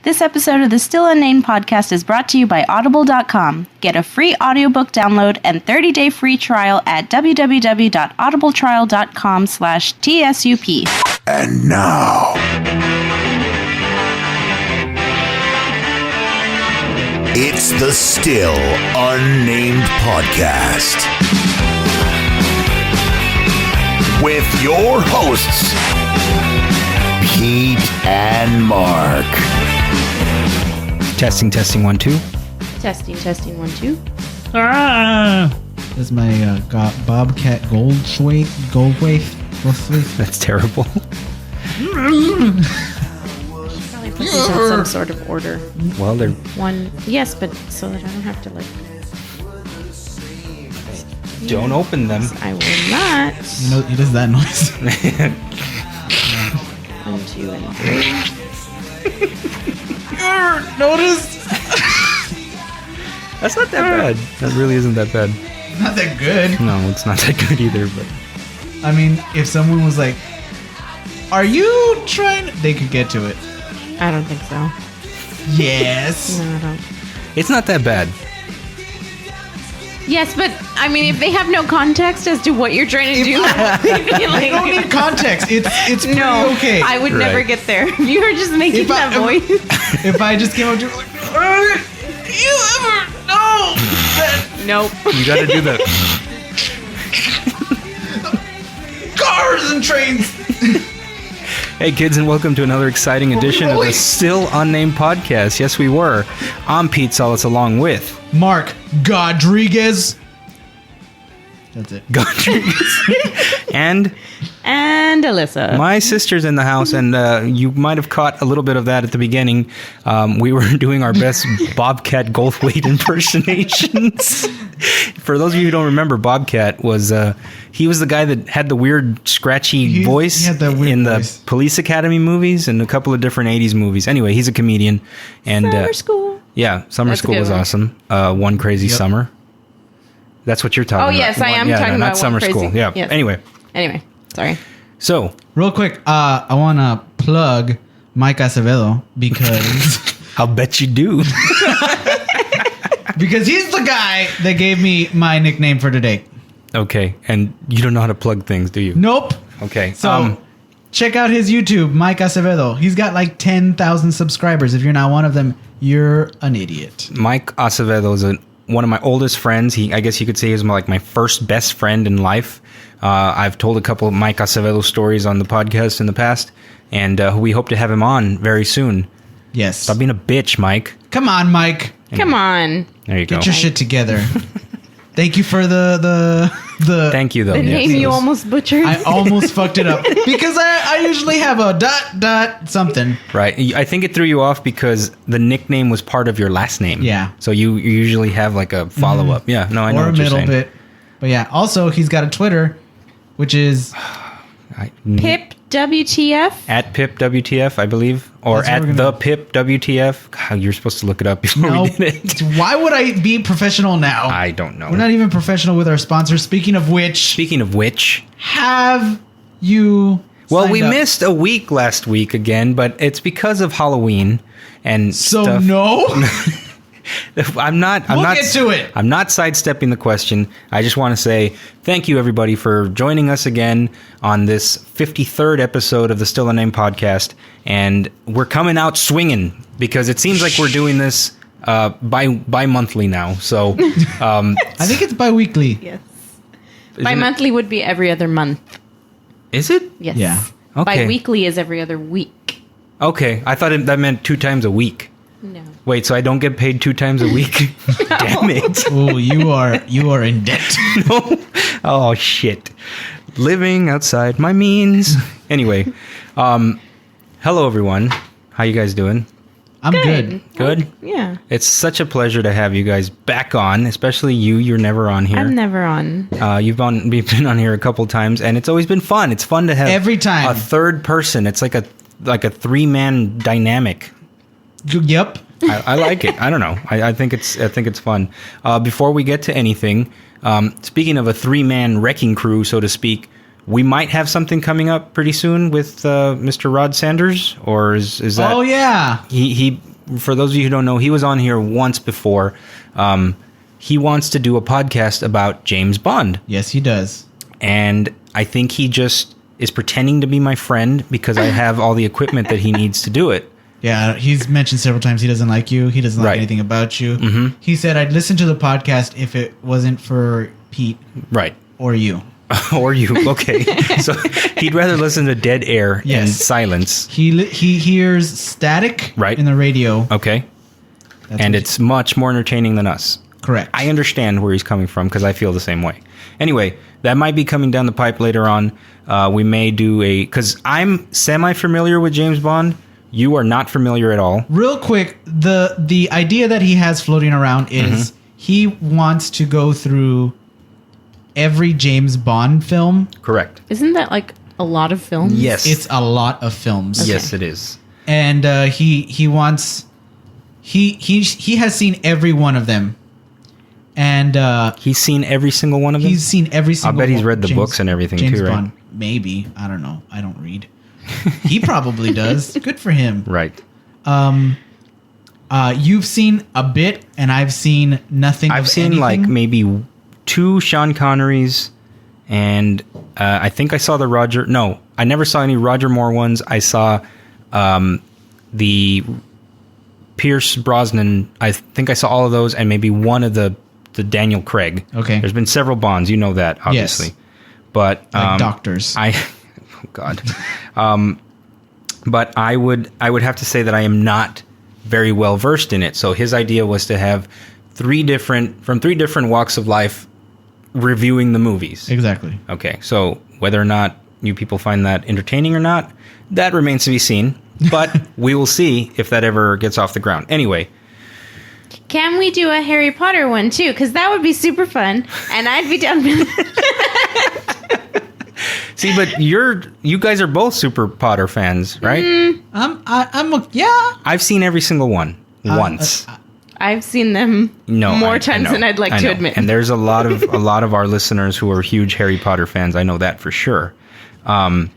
This episode of the Still Unnamed podcast is brought to you by Audible.com. Get a free audiobook download and 30-day free trial at www.audibletrial.com/TSUP. And now, it's the Still Unnamed podcast with your hosts, Pete and Mark. Testing, 1, 2. Testing, 1, 2. This is my Bobcat Goldthwait. That's terrible. Probably put these in some sort of order. Well, they're... One, yes, but so that I don't have to Don't open them. I will not. You know, it is that noise. 1, 2, and 3. Notice? That's not that bad. That really isn't that bad. Not that good. No, it's not that good either, but... I mean, if someone was like, are you trying... They could get to it. I don't think so. Yes. No, I don't. It's not that bad. Yes, but I mean, if they have no context as to what you're trying to do, I don't need context. It's pretty okay. I would never Right. get there. You were just making that voice. If I just came up to you like, you ever know that Nope. You gotta do that. cars and trains... Hey, kids, and welcome to another exciting edition of the Still Unnamed podcast. Yes, we were. I'm Pete Solis along with... Mark Godriguez. That's it. and Alyssa. my sister's in the house, and you might have caught a little bit of that at the beginning. We were doing our best Bobcat Goldthwait impersonations. For those of you who don't remember, Bobcat was he was the guy that had the weird scratchy voice he had that weird in voice. the Police Academy movies and a couple of different 80s movies. Anyway, he's a comedian. And Summer school. Yeah, Summer That's a School good was one. awesome. One Crazy Summer. That's what you're talking about. Oh, yes, I am talking not about Summer One Crazy. School. Yeah. Yes. Anyway, Sorry. so Real quick, I want to plug Mike Acevedo because I'll bet you do. because he's the guy that gave me my nickname for today. Okay, and you don't know how to plug things, do you? Nope. Okay. So check out his YouTube, Mike Acevedo. He's got like 10,000 subscribers. If you're not one of them, you're an idiot. Mike Acevedo is one of my oldest friends. I guess you could say he's my first best friend in life. I've told a couple of Mike Acevedo stories on the podcast in the past, and we hope to have him on very soon. Yes. Stop being a bitch, Mike. Come on, Mike. Come on. There you go. Get your shit together. Thank you for the Thank you, though. The name you almost butchered. I almost fucked it up because I usually have a ... something. Right. I think it threw you off because the nickname was part of your last name. Yeah. So you usually have like a follow-up. Yeah. No, I know Or a what you're middle saying. bit. But yeah, also he's got a Twitter, which is Pip WTF. At Pip WTF, I believe. Or That's what at we're the gonna- Pip WTF. God, you're supposed to look it up before no. we did it. Why would I be professional now? I don't know. We're not even professional with our sponsors. Speaking of which, have you? Well, signed we up? missed a week last week again, but it's because of Halloween and So stuff. no. I'm not get to it. I'm not sidestepping the question. I just want to say thank you everybody for joining us again on this 53rd episode of the Still Unnamed podcast, and we're coming out swinging because it seems like we're doing this bi-monthly now. So I think it's bi-weekly. Yes. isn't Bi-monthly would be every other month. Is it? Yes. Yeah. Okay. Bi-weekly is every other week. Okay, I thought that meant 2 times a week. No. Wait, so I don't get paid 2 times a week? Damn it. Oh, you are in debt. No. Oh, shit. Living outside my means. Anyway, hello, everyone. How you guys doing? I'm good. Good? Yeah. It's such a pleasure to have you guys back on, especially you. You're never on here. I'm never on. You've been on here a couple times, and it's always been fun. It's fun to have Every time. a third person. It's like a 3-man dynamic. Yep. I like it. I don't know. I think it's fun. Before we get to anything, speaking of a 3-man wrecking crew, so to speak, we might have something coming up pretty soon with Mr. Rod Sanders, or is that? Oh yeah. He for those of you who don't know, he was on here once before. He wants to do a podcast about James Bond. Yes, he does. And I think he just is pretending to be my friend because I have all the equipment that he needs to do it. Yeah, he's mentioned several times he doesn't like you. He doesn't like Right. anything about you. Mhm. He said, I'd listen to the podcast if it wasn't for Pete Right. or you. Or you. Okay. So he'd rather listen to dead air and Yes. silence. He hears static Right. in the radio. Okay. That's And what it's much more entertaining than us. correct. I understand where he's coming from because I feel the same way. Anyway, that might be coming down the pipe later on. We may do because I'm semi-familiar with James Bond. You are not familiar at all. Real quick, the idea that he has floating around is he wants to go through every James Bond film. Correct. Isn't that like a lot of films? Yes. It's a lot of films. Yes, it is. And he wants he has seen every one of them. And He's seen every single one of them. he's seen every single bet he's one- read the books and everything James too, right? Bond. Maybe. I don't know. I don't read. He probably does. Good for him. Right. You've seen a bit, and I've seen nothing. I've of seen like anything. maybe 2 Sean Connerys, and I think I saw the Roger. No, I never saw any Roger Moore ones. I saw the Pierce Brosnan. I think I saw all of those, and maybe one of the Daniel Craig. Okay. There's been several Bonds. You know that, obviously. Yes. But Like doctors. oh God. But I would have to say that I am not very well versed in it. So his idea was to have 3 different walks of life reviewing the movies. Exactly. Okay, so whether or not you people find that entertaining or not, that remains to be seen. But we will see if that ever gets off the ground. Anyway, Can we do a Harry Potter one too? Because that would be super fun, and I'd be down with it. see, but you guys are both super Potter fans, right? Yeah. I've seen every single one once. I've seen them more times know. than I'd like I to know. admit. And there's a lot of our listeners who are huge Harry Potter fans. I know that for sure. I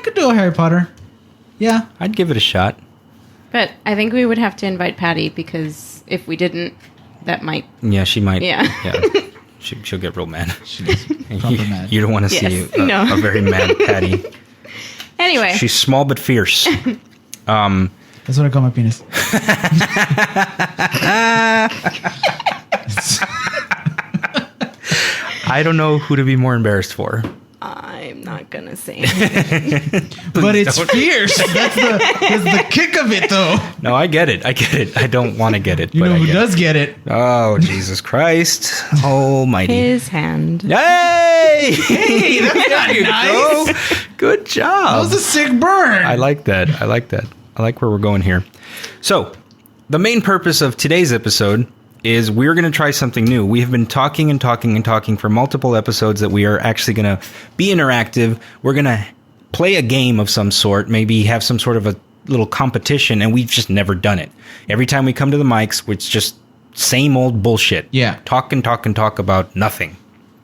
could do a Harry Potter. Yeah. I'd give it a shot. But I think we would have to invite Patty, because if we didn't, that might... Yeah, she might. Yeah. She'll get real mad. She's proper mad. You don't want to see Yes. No. a very mad Patty. Anyway. She's small but fierce. That's what I call my penis. I don't know who to be more embarrassed for. I'm not going to say anything. But it's don't. fierce. That's the kick of it, though. No, I get it. I don't want to get it. You but know I who get does get it? it. Oh, Jesus Christ. Almighty. His hand. Yay! Hey, that's not There you nice. go. Good job. That was a sick burn. I like that. I like where we're going here. So, the main purpose of today's episode is we're going to try something new. We have been talking and talking and talking for multiple episodes that we are actually going to be interactive. We're going to play a game of some sort, maybe have some sort of a little competition, and we've just never done it. Every time we come to the mics, it's just same old bullshit. Yeah. Talk and talk and talk about nothing,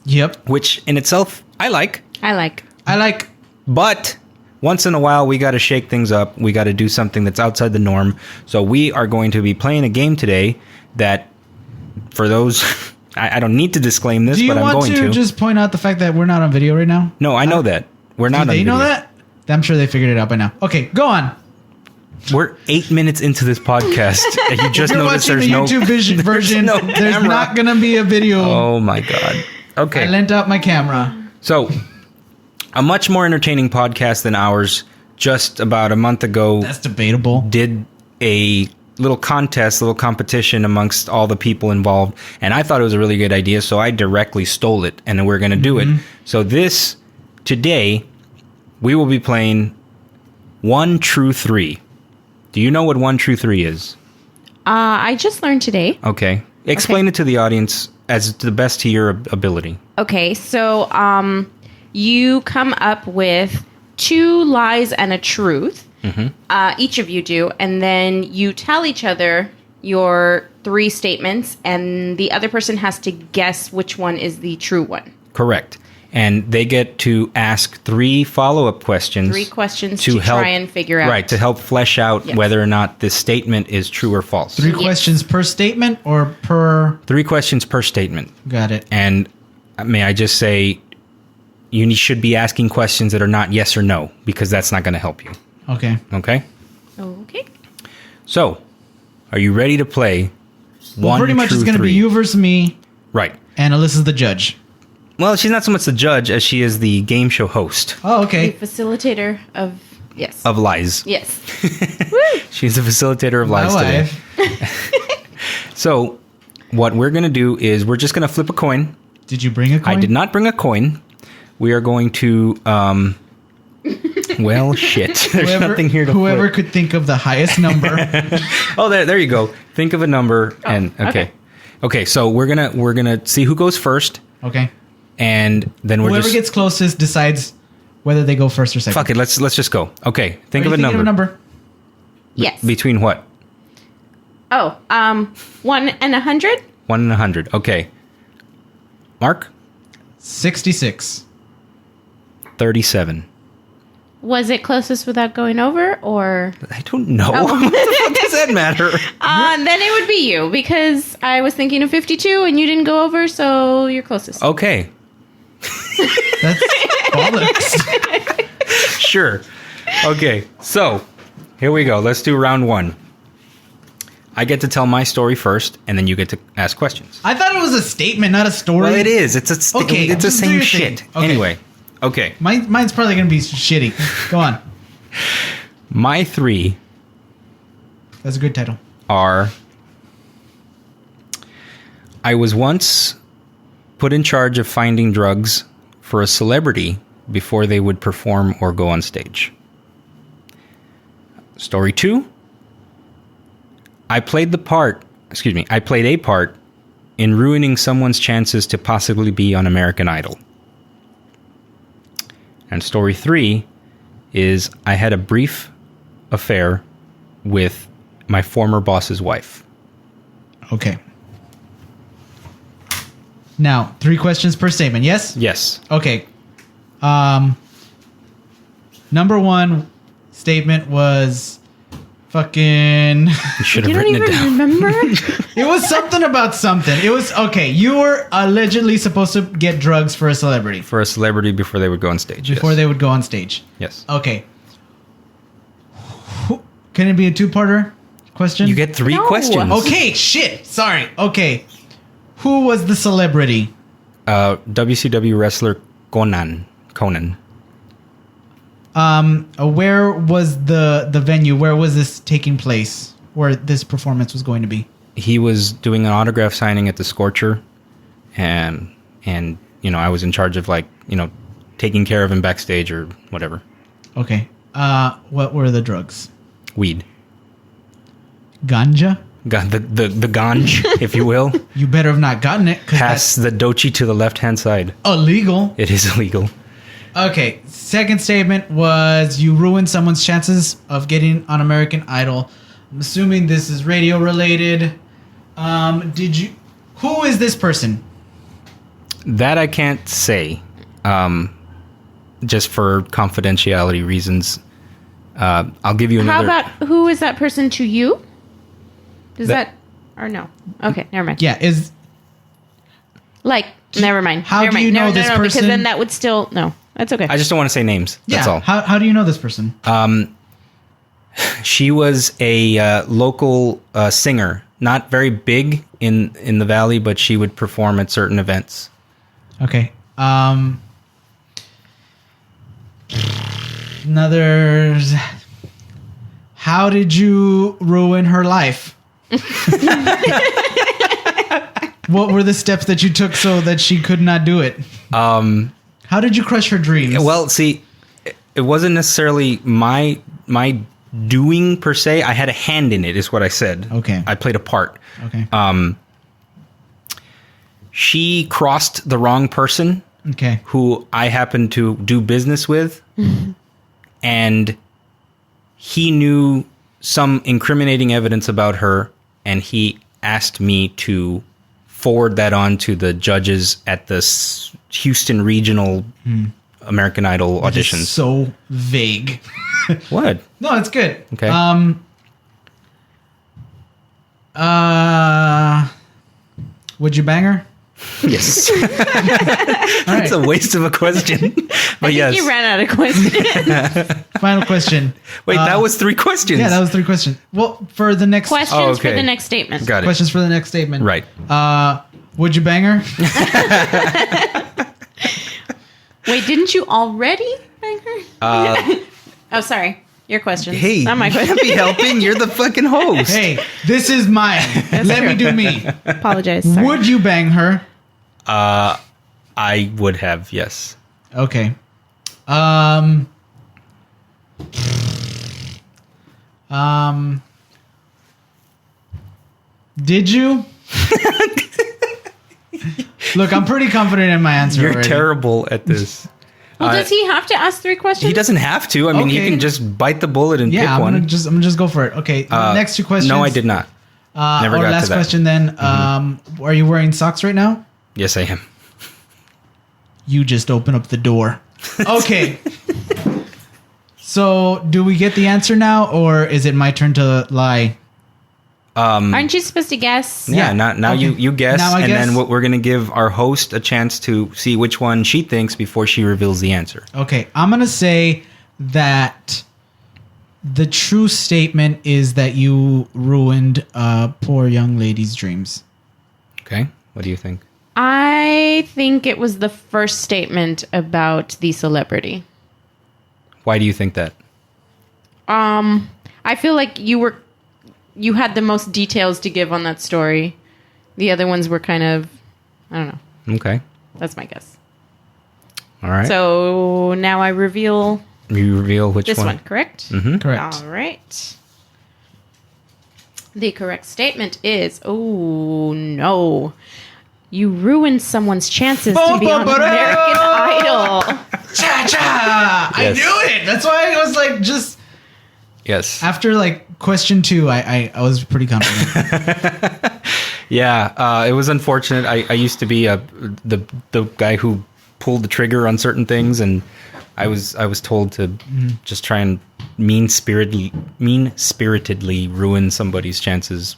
Yep. which in itself, I like. I like. But once in a while, we got to shake things up. We got to do something that's outside the norm. So we are going to be playing a game today that, for those, I don't need to disclaim this, Do you but I'm want going to to. just point out the fact that we're not on video right now? No, I know that. We're not Do on they know video. that? I'm sure they figured it out by now. Okay, go on. We're 8 minutes into this podcast, and you just You're noticed watching there's the no YouTube version. no There's camera. not going to be a video. Oh my God. Okay. I lent out my camera. So, a much more entertaining podcast than ours just about a month ago That's debatable. did a little contest, little competition amongst all the people involved, and I thought it was a really good idea, so I directly stole it, and we're going to do it. So today, we will be playing 1 True 3. Do you know what 1 True 3 is? I just learned today. Okay. Explain it to the audience as to the best to your ability. Okay, so you come up with 2 lies and a truth. Each of you do, and then you tell each other your 3 statements, and the other person has to guess which one is the true one. Correct. and they get to ask 3 follow-up questions. 3 questions to try and figure out. Right, to help flesh out whether or not this statement is true or false. 3 questions per statement or per... 3 questions per statement. Got it. And may I just say, you should be asking questions that are not yes or no, because that's not going to help you. Okay. Okay? Okay. So, are you ready to play Well, pretty much true, it's going to be 3? you versus me, Right. and Alyssa's the judge. Well, she's not so much the judge as she is the game show host Oh, The okay. facilitator of yes. of lies. Yes. She's the facilitator of My lies today. wife. So, what we're going to do is we're just going to flip a coin. Did you bring a coin? I did not bring a coin. We are going to, well, shit. There's nothing here to Whoever flip. could think of the highest number. Oh, there you go. Think of a number and okay. Okay, so we're gonna see who goes first, Okay. and then we're Whoever just gets closest decides whether they go first or second. fuck it. Let's just go. Okay, think Are of you a thinking number. Yes. Between what? 1 and 100. 1 and 100. Okay. Mark, 66. 37. Was it closest without going over, or I don't know. Oh. What the fuck does that matter? then it would be you, because I was thinking of 52 and you didn't go over, so you're closest. Okay, That's bollocks. sure. Okay, so here we go. Let's do round 1. I get to tell my story first, and then you get to ask questions. I thought it was a statement, not a story. Well, it is. It's Okay, it's the just do same your shit. thing. Okay. Anyway, okay. Mine's probably going to be shitty. Go on. My 3 That's a good title. are: I was once put in charge of finding drugs for a celebrity before they would perform or go on stage. Story 2: I played a part in ruining someone's chances to possibly be on American Idol. And story 3 is I had a brief affair with my former boss's wife. Okay. Now, 3 questions per statement. Yes? Yes. Okay. Number 1 statement was fucking... You should You have don't written it even down. remember? It was something about something. It was... Okay, you were allegedly supposed to get drugs for a celebrity For a celebrity before they would go on stage. before yes. they would go on stage. Yes. Okay. Can it be a 2-parter question? You get 3 No. questions. Okay, shit. Sorry. Okay. Who was the celebrity? WCW wrestler Conan. Where was the venue? Where was this taking place? Where this performance was going to be? He was doing an autograph signing at the Scorcher, and you know, I was in charge of, like, you know, taking care of him backstage or whatever. Okay. What were the drugs? Weed. Ganja? The ganj, if you will. You better have not gotten it because Pass the dochi to the left-hand side. that's illegal. It is illegal. Okay. Second statement was you ruined someone's chances of getting on American Idol. I'm assuming this is radio related. Who is this person? That I can't say, just for confidentiality reasons. I'll give you How another. about who is that person to you? Does That- that or no? Okay, never mind. Yeah, Like, never mind. How never do mind. you know no, this no, because person? then that would still no. That's okay. I just don't want to say names. That's all. How do you know this person? She was a local singer, not very big in the valley, but she would perform at certain events. Okay. Another. How did you ruin her life? What were the steps that you took so that she could not do it? How did you crush her dreams? Well, see, it wasn't necessarily my doing per se. I had a hand in it, is what I said. Okay. I played a part. Okay. She crossed the wrong person Okay. who I happened to do business with, and he knew some incriminating evidence about her, and he asked me to forward that on to the judges at the Houston Regional American Idol Just auditions. so vague. What? No, it's good. Okay. Would you bang her? Yes. All That's right. a waste of a question. But I think you ran out of questions. Final question. Wait, that was 3 questions. Yeah, that was 3 questions. Well, for the next Questions Oh, for okay. the next statement. Got it. questions for the next statement. Right. Would you bang her? Wait, didn't you already bang her? Oh, sorry. Your question. Hey, Not my you question. can't be helping. You're the fucking host. Hey, this is mine. Let me do me. Apologize. Sorry. Would you bang her? I would have, yes. Okay. Did you? Look, I'm pretty confident in my answer. You're already. terrible at this. Well, does he have to ask 3 questions? He doesn't have to. I mean, he Okay. can just bite the bullet and Yeah, pick I'm one. gonna just go for it. Okay, next 2 questions. No, I did not. Never got last to that. question then. Are you wearing socks right now? Yes, I am. You just open up the door. Okay. So, do we get the answer now, or is it my turn to lie? Aren't you supposed to guess? Yeah, now Okay. you guess, Now I and guess. then we're going to give our host a chance to see which one she thinks before she reveals the answer. Okay, I'm gonna say that the true statement is that you ruined a poor young lady's dreams. Okay? What do you think? I think it was the first statement about the celebrity. Why do you think that? I feel like you had the most details to give on that story. The other ones were kind of, I don't know. Okay. That's my guess. All right. So now I reveal you reveal which this one. one, correct? Correct. All right. The correct statement is, oh no. You ruined someone's chances to be on American Idol. Cha-cha! I Yes. knew it! That's why I was like, just... Yes. After, like, question 2, I was pretty confident. Yeah, it was unfortunate. I used to be the guy who pulled the trigger on certain things, and I was told to just try and mean-spiritedly ruin somebody's chances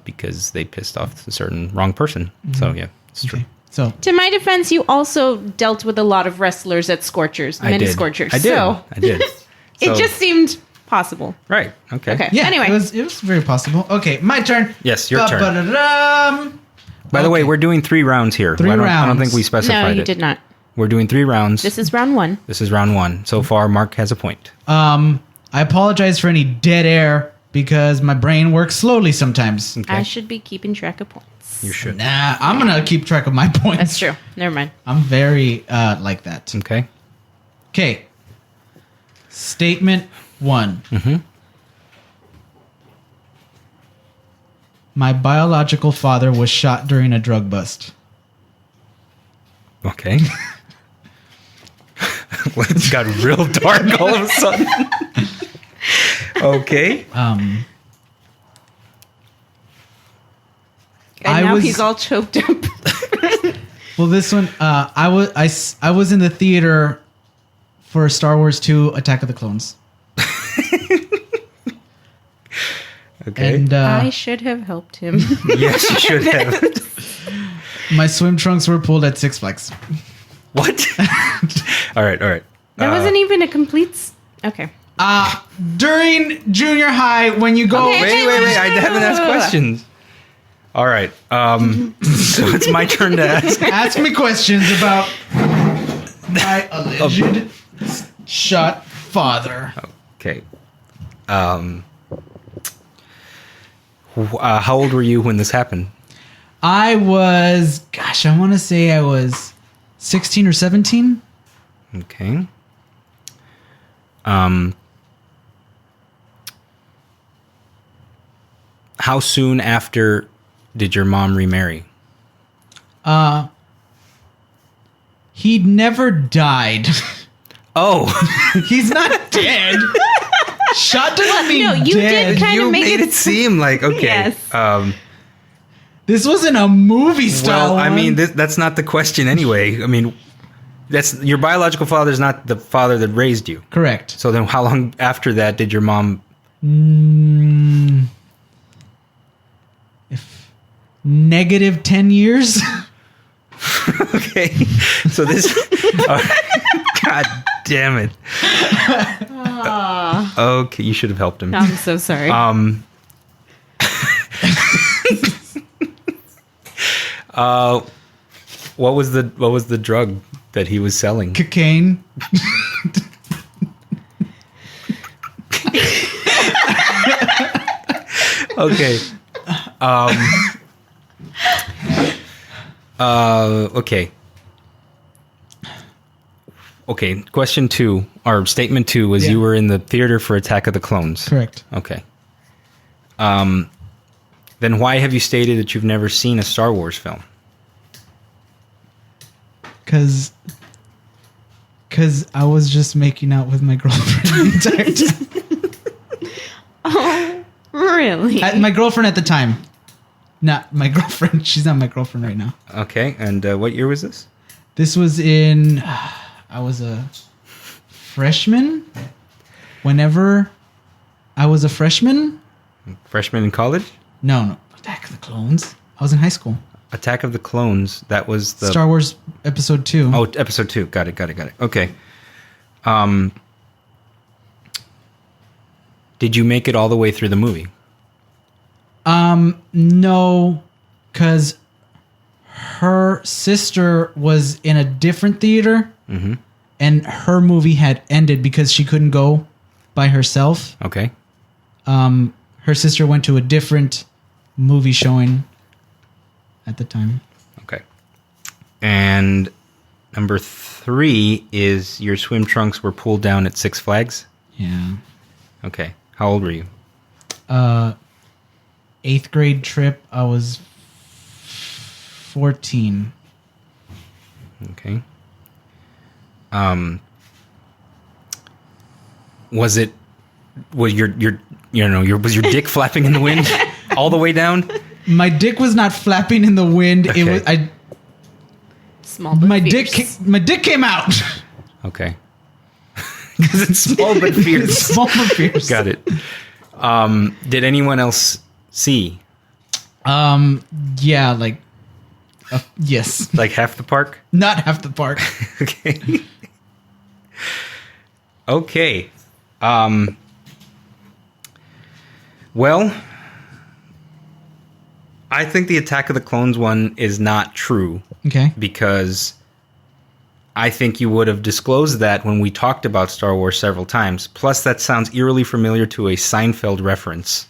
because they pissed off a certain wrong person. So yeah, it's true. Okay, so, To my defense, you also dealt with a lot of wrestlers at Scorchers, mini Scorchers. I did. So I did. it So- just seemed possible. right. Okay. Okay. yeah, Anyway. it was very possible. Okay, my turn. Yes, your turn. Ba-ba-da-dum. By the way, Okay. we're doing 3 rounds here. 3 I don't rounds. think we specified No, you it. did not. We're doing 3 rounds. This is round 1. This is round 1. So far, Mark has a point. I apologize for any dead air because my brain works slowly sometimes. Okay. I should be keeping track of points. You should. Nah, I'm gonna keep track of my points. That's true. Never mind. I'm very like that. Okay. Okay. Statement 1. My biological father was shot during a drug bust. Okay. Well, it got real dark all of a sudden. Okay. And I now was- he's all choked up. Well, this one, I was in the theater for Star Wars 2: Attack of the Clones, Okay. and I should have helped him. Yes, you should have. my swim trunks were pulled at Six Flags. What? All right. That wasn't even a complete... Okay. During junior high, when you go, Okay. Wait. I haven't asked questions. All right. So it's my turn to ask. ask me questions about my alleged shot father. Okay. How old were you when this happened? I was, gosh, I want to say I was 16 or 17. Okay. How soon after did your mom remarry? He never died. Oh, He's not dead. Shot doesn't mean no, you dead. did kind you of make made it seem like okay. Yes. This wasn't a movie style. Well, I one. mean, that's not the question anyway. I mean, that's your biological father is not the father that raised you. Correct. So then, how long after that did your mom? If negative 10 years. Okay, so this. God damn it. Okay, you should have helped him. I'm so sorry. What was the drug that he was selling? Cocaine. Okay. Okay. Okay. Question 2 or statement 2 was Yeah. you were in the theater for Attack of the Clones. Correct. Okay. Then why have you stated that you've never seen a Star Wars film? Because I was just making out with my girlfriend the entire time. Really? My girlfriend at the time. Not my girlfriend. She's not my girlfriend right now. Okay. And what year was this? This was in... I was a freshman. Whenever I was a freshman. Freshman in college? No. Attack of the Clones. I was in high school. Attack of the Clones. That was the Star Wars Episode 2. Oh, episode 2. Got it. Okay. Did you make it all the way through the movie? No, because her sister was in a different theater, and her movie had ended because she couldn't go by herself. Okay. Her sister went to a different movie showing at the time. Okay. And number 3 is your swim trunks were pulled down at Six Flags? Yeah. Okay. How old were you? 8th grade trip, I was 14. Okay. Was your dick flapping in the wind all the way down? My dick was not flapping in the wind. Okay. It was Small but my fierce. dick came out. Okay. Because it's small but fierce. Small but fierce. Got it. Did anyone else see? Yeah, like yes. Like half the park? Not half the park. Okay. Okay. Well, I think the Attack of the Clones one is not true Okay. because I think you would have disclosed that when we talked about Star Wars several times. Plus, that sounds eerily familiar to a Seinfeld reference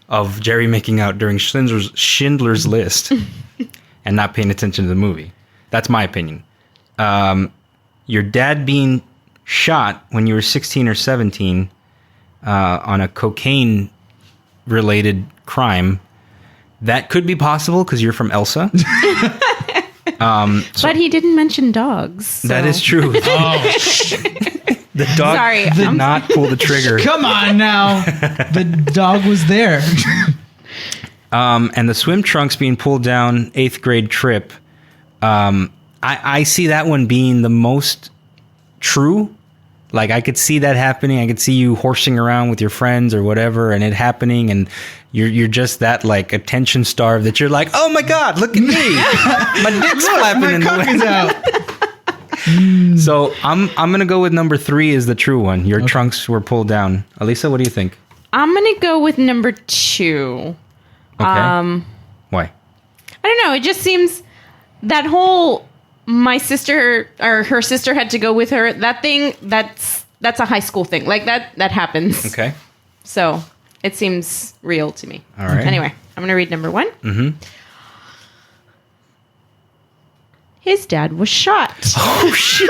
of Jerry making out during Schindler's List and not paying attention to the movie. That's my opinion. Your dad being shot when you were 16 or 17 on a cocaine-related crime, that could be possible because you're from Elsa. But he didn't mention dogs. So. That is true. The dog Sorry, did I'm- not pull the trigger. Come on now. The dog was there. And the swim trunks being pulled down 8th grade trip. I see that one being the most true. Like I could see that happening. I could see you horsing around with your friends or whatever and it happening and you're just that like attention starved that you're like, oh my God, look at me. My dick's flapping My in the cock wind. is out. So I'm gonna go with number 3 is the true one. Your trunks were pulled down. Alyssa, what do you think? I'm going to go with number 2. Okay. Why? I don't know. It just seems that whole my sister or her sister had to go with her. That thing, that's a high school thing. Like that happens. Okay. So it seems real to me. All right. Anyway, I'm going to read number 1. Mm-hmm. His dad was shot. Oh shit!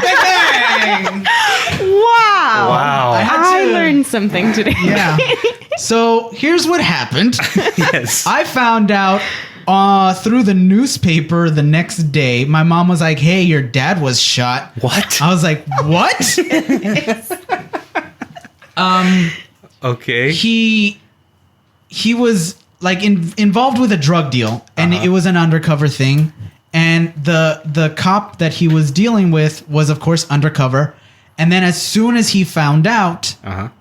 Bang! Wow. Wow. I learned something today. Yeah. So here's what happened. Yes. I found out through the newspaper the next day. My mom was like, "Hey, your dad was shot." What? I was like, "What?" Okay. he was like involved with a drug deal, and it was an undercover thing. And the cop that he was dealing with was, of course, undercover. And then as soon as he found out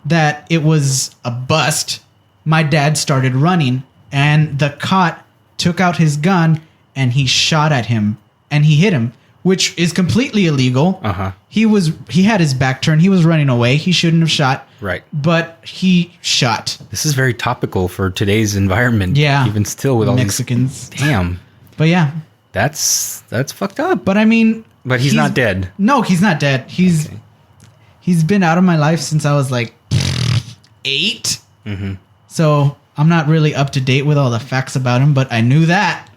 that it was a bust, my dad started running, and the cop took out his gun and he shot at him and he hit him, which is completely illegal. He had his back turned. He was running away. He shouldn't have shot. Right. But he shot. This is very topical for today's environment. Yeah. Even still with all Mexicans. these. Damn. But yeah. That's fucked up. But I mean, But he's not dead. No, he's not dead. He's been out of my life since I was like 8. So I'm not really up to date with all the facts about him, but I knew that.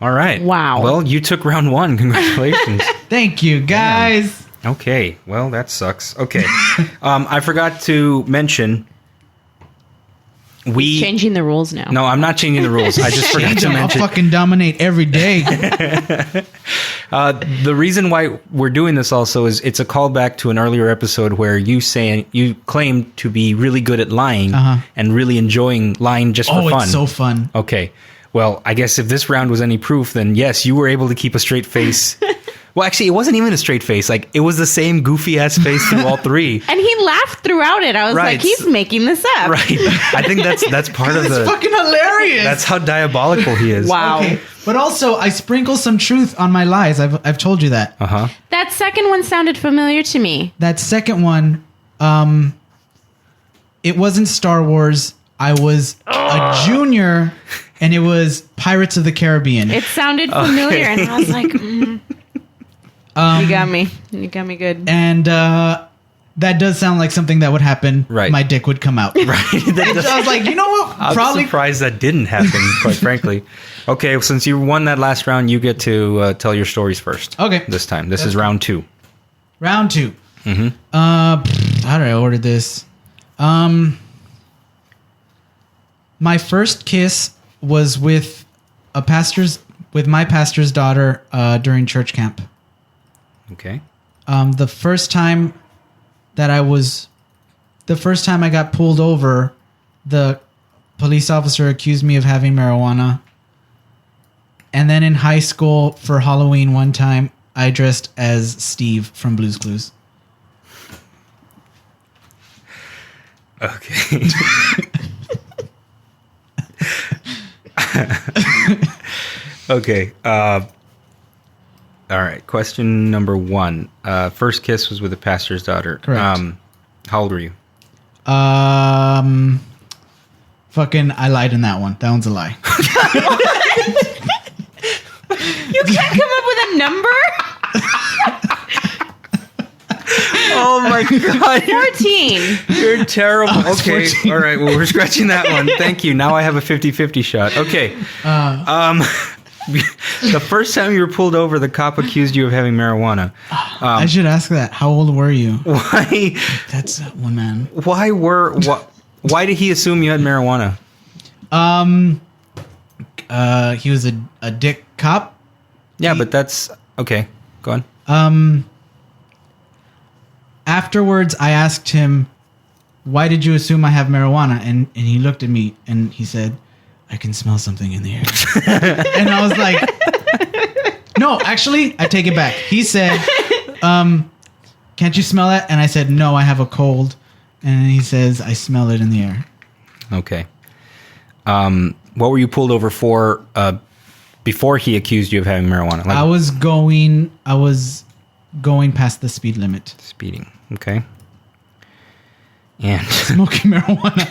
All right. Wow. Well, you took round 1. Congratulations. Thank you, guys. Okay. Well, that sucks. Okay. I forgot to mention Changing the rules now. No, I'm not changing the rules. I just forgot to I'll mention. fucking dominate every day. The reason why we're doing this also is it's a callback to an earlier episode where you claimed to be really good at lying and really enjoying lying just for fun. It's so fun. Okay. Well, I guess if this round was any proof, then yes, you were able to keep a straight face. Well, actually, it wasn't even a straight face. Like, it was the same goofy ass face through all 3. And he laughed throughout it. I was Right. like, he's making this up. Right. I think that's part of It's the. fucking hilarious. That's how diabolical he is. Wow. Okay. But also, I sprinkle some truth on my lies. I've told you that. That second one sounded familiar to me. That second one, it wasn't Star Wars. I was a junior, and it was Pirates of the Caribbean. It sounded familiar, and I was like, you got me. You got me good. And that does sound like something that would happen. Right. My dick would come out. Right. I was like, you know what? I'm surprised that didn't happen, quite frankly. Okay, well, since you won that last round, you get to tell your stories first. Okay. This time. This is round 2. Round 2. How did I order this? My first kiss was with my pastor's daughter during church camp. Okay. The first time I got pulled over, the police officer accused me of having marijuana. And then in high school for Halloween one time, I dressed as Steve from Blue's Clues. Okay. Okay. All right. Question number 1. First kiss was with the pastor's daughter. Correct. How old were you? Fucking, I lied in that one. That one's a lie. You can't come up with a number? Oh my god. 14. You're terrible. Okay. 14. All right. Well, we're scratching that one. Thank you. Now I have a 50-50 shot. Okay. The first time you were pulled over, the cop accused you of having marijuana. I should ask that. How old were you? Why? That's one man. Why did he assume you had marijuana? He was a dick cop. Yeah, but that's okay. Go on. Afterwards, I asked him, "Why did you assume I have marijuana?" And he looked at me and he said, "I can smell something in the air." And I was like, "No, actually, I take it back." He said, "Can't you smell that?" And I said, "No, I have a cold." And he says, "I smell it in the air." Okay. What were you pulled over for before he accused you of having marijuana? Like I was going past the speed limit. speeding. Okay. And Smoking marijuana.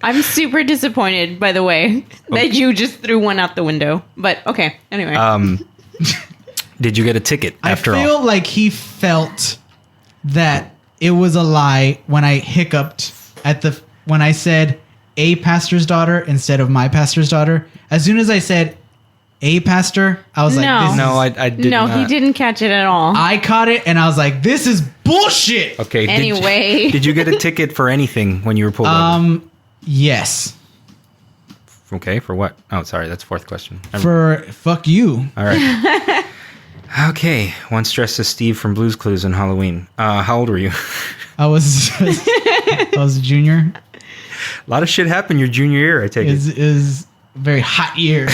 I'm super disappointed, by the way, that you just threw one out the window. But okay, anyway. did you get a ticket after I feel all? like he felt that it was a lie when I hiccuped when I said a pastor's daughter instead of my pastor's daughter. As soon as I said a pastor, I was No. like, this No, is, I did no, not. he didn't catch it at all. I caught it and I was like, this is bullshit. Okay. Anyway. Did you get a ticket for anything when you were pulled over? Yes. Okay, for what? Oh, sorry, that's 4th question. For fuck you. All right. Okay, once dressed as Steve from Blue's Clues on Halloween. How old were you? I was a junior. A lot of shit happened your junior year, I take it. Is a very hot year.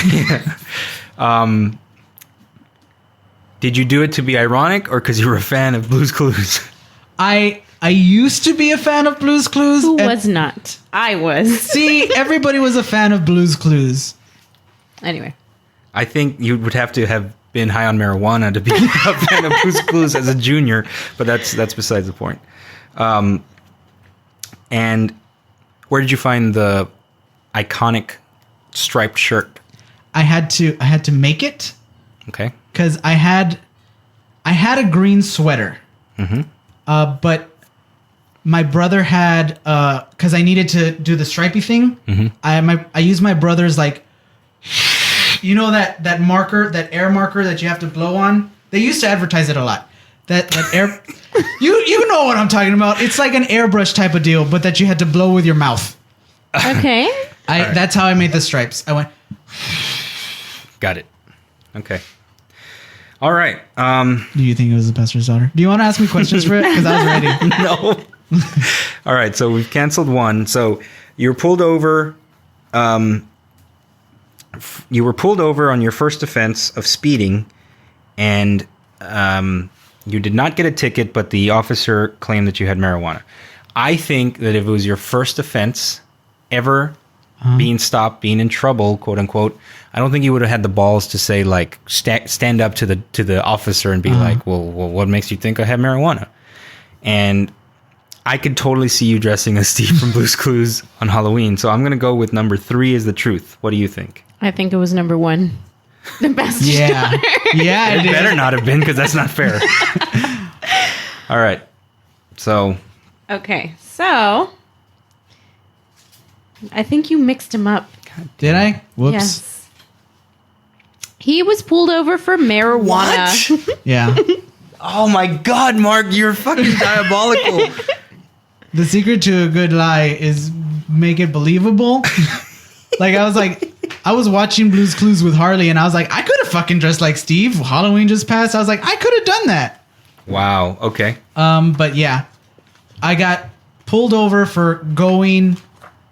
Did you do it to be ironic or because you were a fan of Blue's Clues? I used to be a fan of Blue's Clues. Who was not? I was. See, everybody was a fan of Blue's Clues. Anyway. I think you would have to have been high on marijuana to be a fan of Blue's Clues as a junior, but that's besides the point. And where did you find the iconic striped shirt? I had to make it. Okay. Because I had a green sweater. Mm-hmm. But my brother had because I needed to do the stripy thing. Mm-hmm. I used my brother's like, you know that marker, that air marker that you have to blow on. They used to advertise it a lot. That air, you know what I'm talking about. It's like an airbrush type of deal, but that you had to blow with your mouth. Okay. That's how I made the stripes. I went. Got it. Okay. All right. Do you think it was the pastor's daughter? Do you want to ask me questions for it? Because I was ready. No. All right. So we've canceled one. So you were pulled over. You were pulled over on your first offense of speeding, and you did not get a ticket, but the officer claimed that you had marijuana. I think that if it was your first offense ever, being stopped, being in trouble, quote unquote, I don't think you would have had the balls to say like stand up to the officer and be like, well, what makes you think I have marijuana? And I could totally see you dressing as Steve from Blue's Clues on Halloween. So I'm going to go with number 3 is the truth. What do you think? I think it was number 1. The best. Yeah. Yeah. It better not have been because that's not fair. All right. So. Okay. So. I think you mixed him up. Did I? Whoops. Yes. He was pulled over for marijuana. What? Yeah. Oh my God, Mark, you're fucking diabolical. The secret to a good lie is make it believable. I was watching Blue's Clues with Harley, and I was like, I could have fucking dressed like Steve. Halloween just passed. I was like, I could have done that. Wow. Okay. But yeah, I got pulled over for going.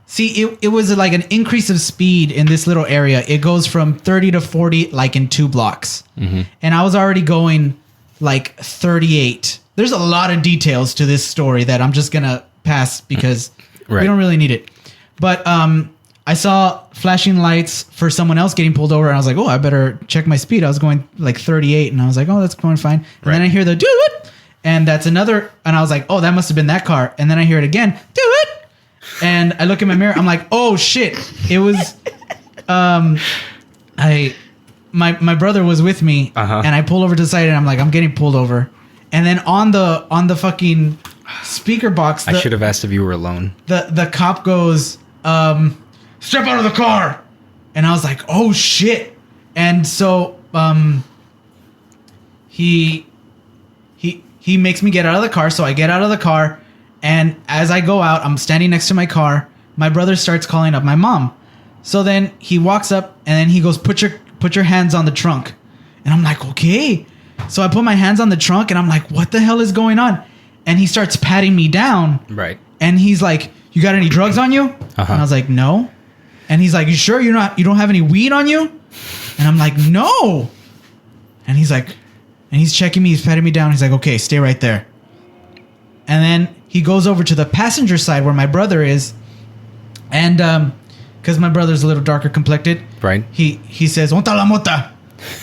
See, it was like an increase of speed in this little area. It goes from 30 to 40, like in 2 blocks. Mm-hmm. And I was already going like 38. There's a lot of details to this story that I'm just going to pass because we don't really need it. But I saw flashing lights for someone else getting pulled over, and I was like, oh, I better check my speed. I was going like 38, and I was like, oh, that's going fine. And then I hear the do it, and that's another, and I was like, oh, that must have been that car. And then I hear it again, do it. And I look in my mirror. I'm like, "Oh shit!" It was, my brother was with me, and I pull over to the side, and I'm like, "I'm getting pulled over." And then on the fucking speaker box, I should have asked if you were alone. The cop goes, "Step out of the car," and I was like, "Oh shit!" And so he makes me get out of the car, so I get out of the car. And as I go out, I'm standing next to my car. My brother starts calling up my mom. So then he walks up and then he goes, put your hands on the trunk. And I'm like, okay. So I put my hands on the trunk and I'm like, what the hell is going on? And he starts patting me down. Right. And he's like, you got any drugs on you? And I was like, no. And he's like, you sure you don't have any weed on you? And I'm like, no. And he's like, and he's checking me. He's patting me down. He's like, okay, stay right there. And then he goes over to the passenger side where my brother is, and because my brother's a little darker complected, right? He says "Onta la mota"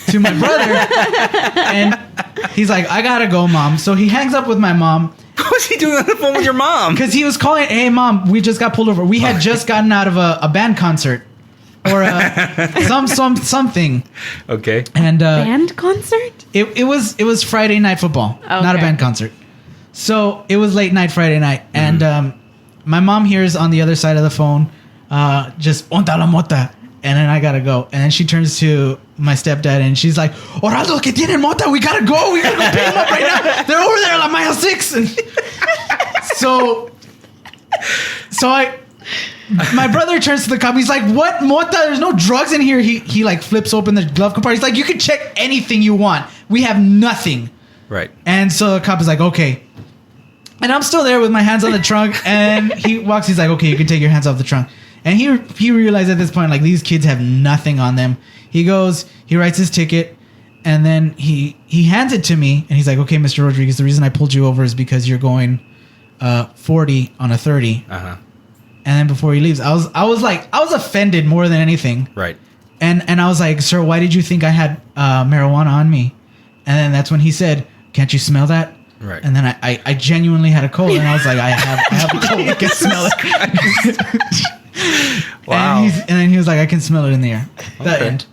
to my brother, and he's like, "I gotta go, mom." So he hangs up with my mom. What was he doing on the phone with your mom? Because he was calling, "Hey, mom, we just got pulled over. We had just gotten out of a band concert, or something." Okay. And band concert? It was Friday night football, not a band concert. So it was late night Friday night, and my mom hears on the other side of the phone, just "Onta la mota," and then I gotta go. And then she turns to my stepdad and she's like, "Oraldo, que tienen mota? We gotta go. We gotta go pick them up right now. They're over there, La Mile 6." And so my brother turns to the cop. He's like, "What mota? There's no drugs in here." He like flips open the glove compartment. He's like, "You can check anything you want, We have nothing. Right. And so the cop is like, okay. And I'm still there with my hands on the trunk. And he walks. He's like, okay, you can take your hands off the trunk. And he realized at this point, like, these kids have nothing on them. He goes, he writes his ticket. And then he hands it to me. And he's like, okay, Mr. Rodriguez, the reason I pulled you over is because you're going 40 on a 30. Uh-huh. And then before he leaves, I was offended more than anything. Right. And I was like, sir, why did you think I had marijuana on me? And then that's when he said, can't you smell that? Right. And then I genuinely had a cold, and I was like, I have a cold. I can smell it. Wow. And then he was like, I can smell it in the air. That Okay. end.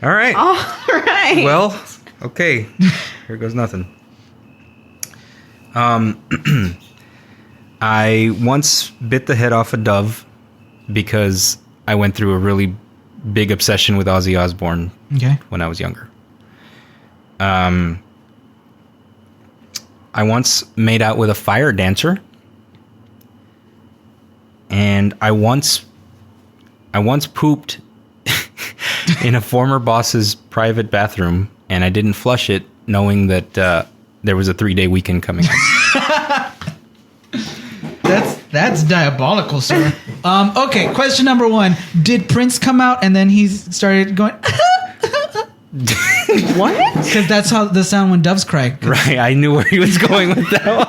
All right. All right. Well, okay. Here goes nothing. I once bit the head off a dove because I went through a really big obsession with Ozzy Osbourne Okay. when I was younger. I once made out with a fire dancer, and I once pooped in a former boss's private bathroom, and I didn't flush it, knowing that there was a 3-day weekend coming up. That's diabolical, sir. Okay, question number 1. Did Prince come out and then he started going... What? Because that's how the sound when doves cry. Right, I knew where he was going with that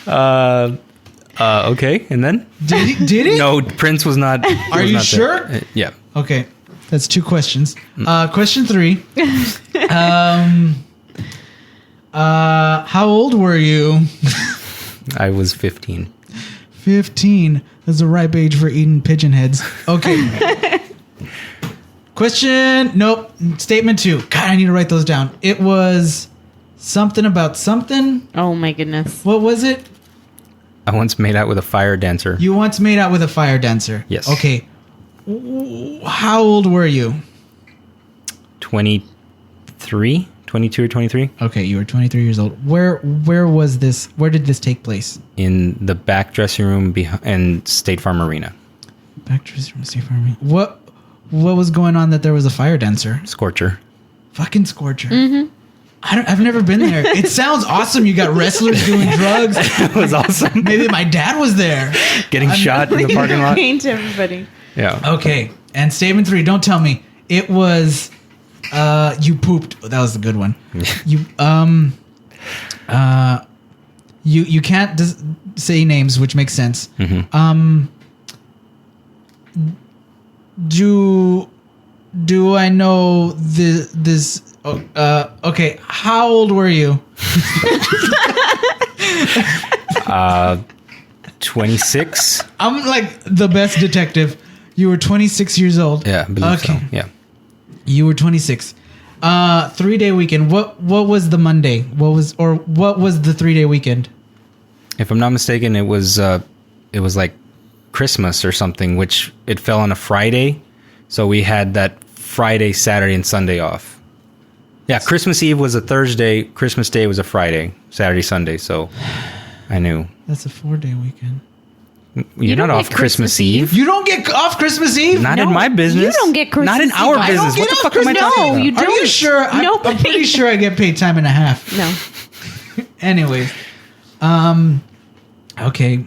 one. Okay, and then? Did it? No, Prince was not. Are was you not sure? there. Yeah. Okay, that's 2 questions. Question 3. How old were you? I was 15. 15. That's the ripe age for eating pigeon heads. Okay. Nope. Statement 2. God, I need to write those down. It was something about something. Oh my goodness. What was it? I once made out with a fire dancer. You once made out with a fire dancer. Yes. Okay. How old were you? 23? 22 or 23? Okay, you were 23 years old. Where was this? Where did this take place? In the back dressing room in State Farm Arena. Back dressing room, State Farm. What was going on that there was a fire dancer? Scorcher. Fucking Scorcher. Mm-hmm. I've never been there. It sounds awesome. You got wrestlers doing drugs. It was awesome. Maybe my dad was there. Getting shot in the parking lot. Paint everybody. Yeah. Okay. And statement 3, don't tell me. It was you pooped. That was the good one. You can't say names, which makes sense. Mm-hmm. Do I know this? Okay, how old were you? 26. I'm like the best detective. You were 26 years old. Yeah, I believe so. Yeah. You were 26. 3-day weekend. What was the Monday? What was the 3-day weekend? If I'm not mistaken, it was like Christmas or something, which it fell on a Friday. So we had that Friday, Saturday, and Sunday off. Yeah, Christmas Eve was a Thursday. Christmas Day was a Friday. Saturday, Sunday. So I knew. That's a 4-day weekend. You're not off Christmas Eve. You don't get off Christmas Eve? Not in my business. You don't get Christmas Not in Eve. our I don't business. get What the off fuck am I Christmas- talking No, about? you Are you don't. sure? I'm Nobody- pretty sure I get paid time and a half. No. Anyways. Okay.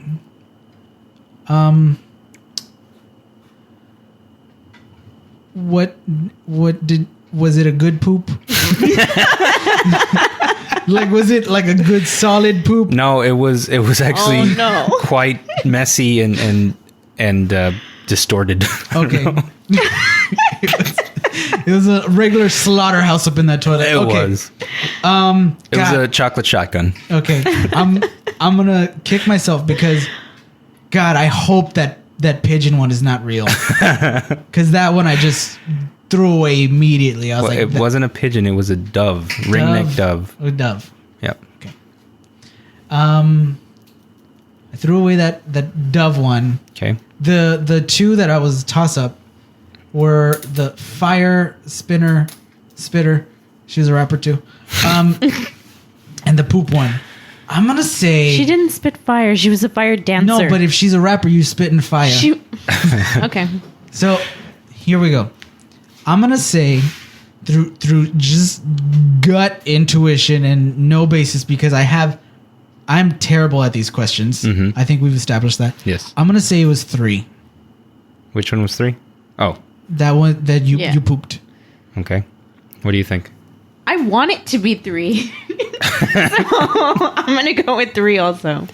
Was it a good poop? Like, was it like a good solid poop? No, it was actually Oh, no. quite messy and distorted. Okay. It was a regular slaughterhouse up in that toilet. It Okay. was. God. It was a chocolate shotgun. Okay, I'm gonna kick myself because, God, I hope that pigeon one is not real. Because that one I just threw away immediately. I was Well, like, it wasn't a pigeon. It was a dove, ringneck dove. A dove. Yep. Okay. I threw away that dove one. Okay. The 2 that I was toss up were the fire spitter. She was a rapper too. And the poop one. I'm gonna say She didn't spit fire. She was a fire dancer. no, but if she's a rapper, you spit in fire. Okay. So here we go. I'm gonna say through just gut intuition and no basis because I'm terrible at these questions. I think we've established that. Yes. I'm gonna say it was 3. Which one was 3? Oh, That one that you Yeah. you pooped. okay. What do you think? I want it to be 3. So I'm going to go with 3 also.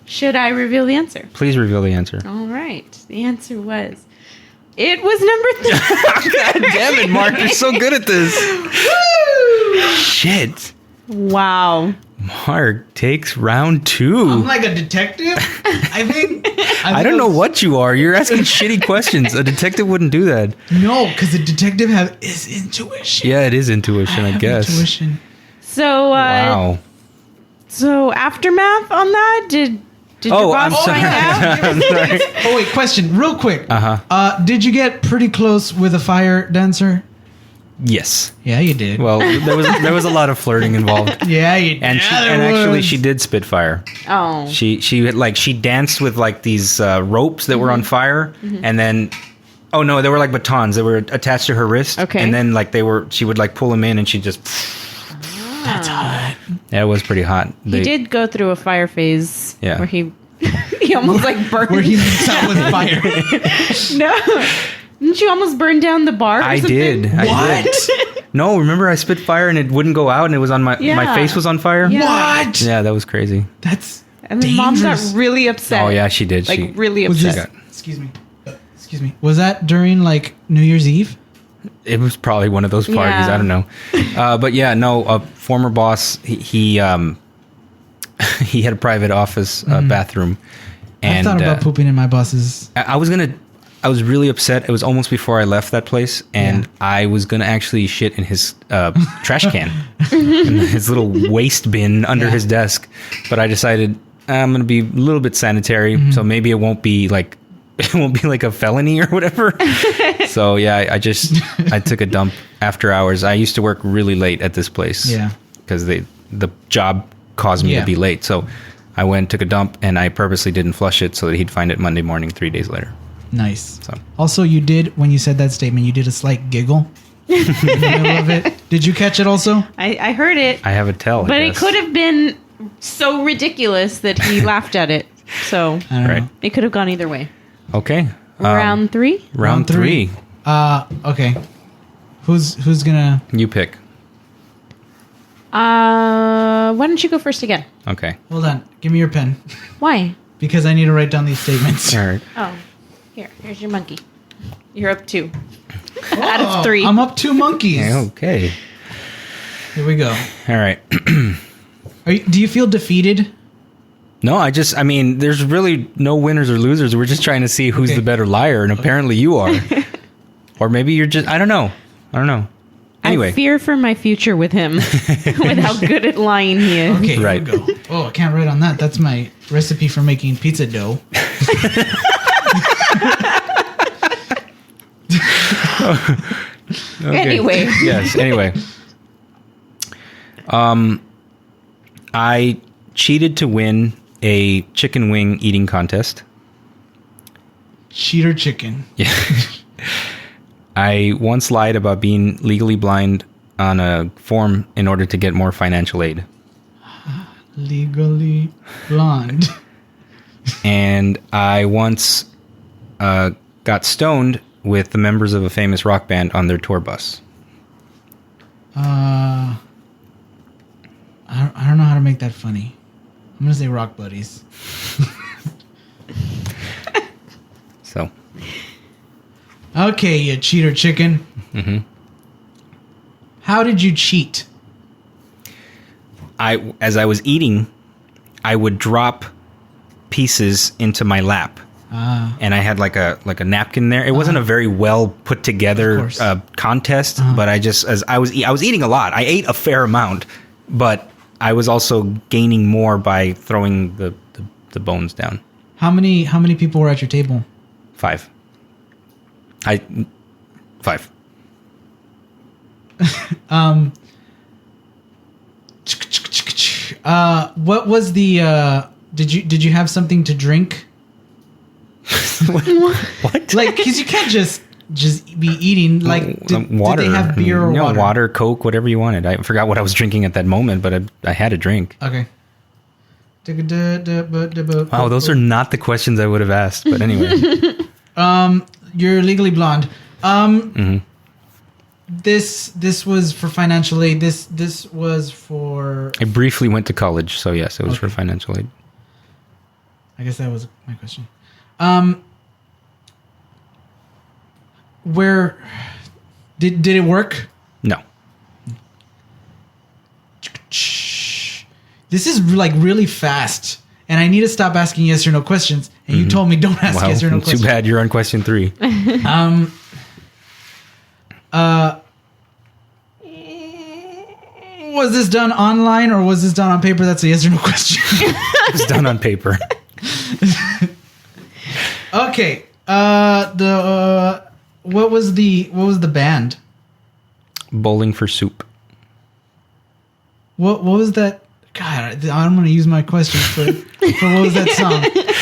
Should I reveal the answer? Please reveal the answer. All right. The answer was, it was number 3. God damn it, Mark. You're so good at this. Shit. Wow. Mark takes round 2. I'm like a detective. I think I don't know what you are. You're asking shitty questions. A detective wouldn't do that. No, because the detective is intuition. Yeah, it is intuition, I have guess. Intuition. So, Wow. so aftermath on that? Did Oh, your I'm boss sorry. find out? I'm sorry. Oh wait, question, real quick. Uh-huh. Did you get pretty close with a fire dancer? Yes. Yeah, you did. Well, there was a lot of flirting involved. yeah, you did. And actually she did spit fire. Oh. She danced with like these ropes that were on fire, and then oh no, they were like batons. They were attached to her wrist. Okay. And then like she would like pull them in, and she just. That's hot. Yeah, it was pretty hot. He did go through a fire phase. Yeah. Where he almost like burned. Where he makes out with fire. No. Didn't you almost burn down the bar? Or I something? did. I did. No, remember I spit fire and it wouldn't go out, and it was on my Yeah. face was on fire. Yeah. What? Yeah, that was crazy. That's And then mom got dangerous. really upset. Oh yeah, she did. Like She really Was upset. this, excuse me. Was that during like New Year's Eve? It was probably one of those parties. Yeah. I don't know. But yeah, no. A former boss. He he had a private office bathroom, and I thought about pooping in my boss's. I was really upset. It was almost before I left that place, and Yeah. I was gonna actually shit in his trash can, in his little waste bin under his desk. But I decided I'm gonna be a little bit sanitary, so maybe it won't be like a felony or whatever. So yeah, I took a dump after hours. I used to work really late at this place. Yeah. Because the job caused me Yeah. to be late. So I went, took a dump, and I purposely didn't flush it so that he'd find it Monday morning 3 days later. Nice. So. Also, you did when you said that statement, you did a slight giggle in the middle of it. Did you catch it? Also, I heard it. I have a tell. But I it guess. could have been so ridiculous that he laughed at it. So I don't Right. know. it could have gone either way. Okay. Round 3? Round three. Okay. Who's gonna? You pick. Why don't you go first again? Okay. Hold on. Give me your pen Why? because I need to write down these statements. All right. Oh, here's your monkey. You're up 2 out of 3. I'm up 2 monkeys. Okay. Here we go. All right. Do you feel defeated? No, I mean, there's really no winners or losers. We're just trying to see who's Okay. the better liar, and apparently you are. Or maybe you're just, I don't know. Anyway. I fear for my future with him, with how good at lying he is. Okay. Right. Here we go. Oh, I can't write on that. That's my recipe for making pizza dough. Okay. Anyway. Yes, anyway. I cheated to win a chicken wing eating contest. Cheater chicken. Yeah. I once lied about being legally blind on a form in order to get more financial aid. Legally blonde. And I once got stoned with the members of a famous rock band on their tour bus. I don't know how to make that funny. I'm gonna say rock buddies. So, Okay, you cheater chicken. mm-hmm. How did you cheat? as I was eating, I would drop pieces into my lap. And I had like a napkin there. It wasn't a very well put together contest, but I was eating a lot. I ate a fair amount, but I was also gaining more by throwing the bones down. How many people were at your table? 5. 5. What was the? Did you have something to drink? What? Like, because you can't just just be eating? Like, did they have beer or no, water? water, Coke, whatever you wanted. I forgot what I was drinking at that moment, but I had a drink. Okay. Wow, those are not the questions I would have asked. But anyway, You're legally blonde. Mm-hmm. This was for financial aid. This was for. I briefly went to college, so yes, it was for financial aid. I guess that was my question. Where did it work? No. This is like really fast, and I need to stop asking yes or no questions. And you told me don't ask Well, yes or no too questions. bad you're on question 3. Was this done online or was this done on paper? That's a yes or no question. It was done on paper. Okay. What was the band? Bowling for Soup. What was that? God, I'm gonna use my questions for what was that song?